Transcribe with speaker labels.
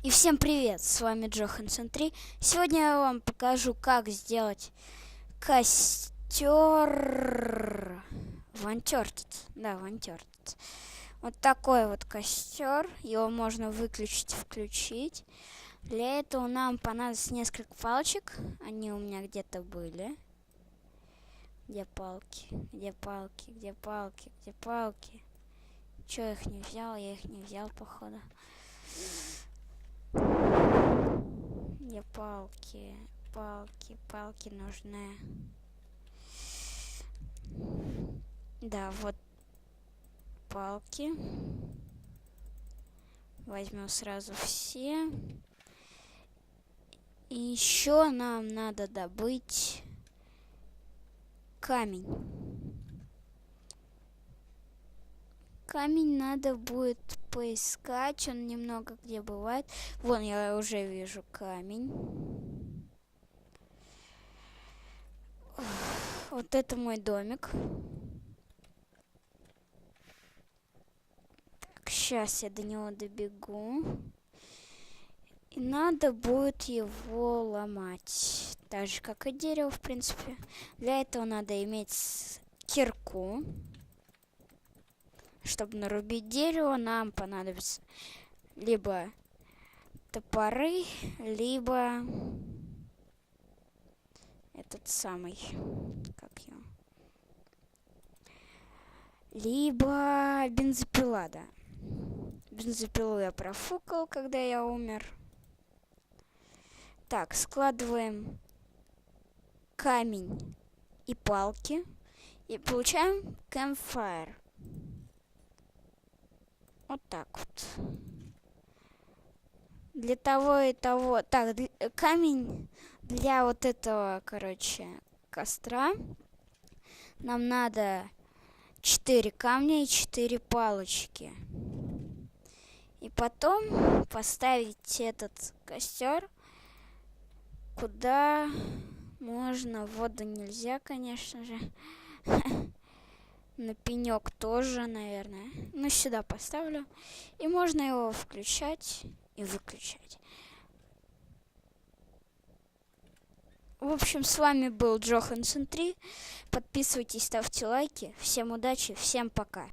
Speaker 1: И всем привет, с вами Джохансон 3. Сегодня я вам покажу, как сделать костер в Uncharted. Да, в Uncharted. Вот такой вот костер. Его можно выключить, включить. Для этого нам понадобится несколько палочек. Они у меня где-то были. Где палки? Где палки? Где палки? Где палки? Чё я их не взял? Я их не взял, походу. Где палки? Палки нужны. Да, вот палки. Возьмем сразу все. И еще нам надо добыть камень. Камень надо будет поискать, он немного где бывает. Вон, я уже вижу камень. Вот это мой домик. Так, сейчас я до него добегу. И надо будет его ломать. Так же, как и дерево, в принципе. Для этого надо иметь кирку. Чтобы нарубить дерево, нам понадобится либо топоры, либо этот самый, как его, либо бензопила, да. Бензопилу я профукал, когда я умер. Так, складываем камень и палки и получаем campfire. Вот так вот. Для того и того. Так, камень для вот этого, костра. Нам надо 4 камня и 4 палочки. И потом поставить этот костер, куда можно. В воду нельзя, конечно же. На пенек тоже, наверное. Ну, сюда поставлю. И можно его включать и выключать. В общем, с вами был Джохансон 3. Подписывайтесь, ставьте лайки. Всем удачи, всем пока.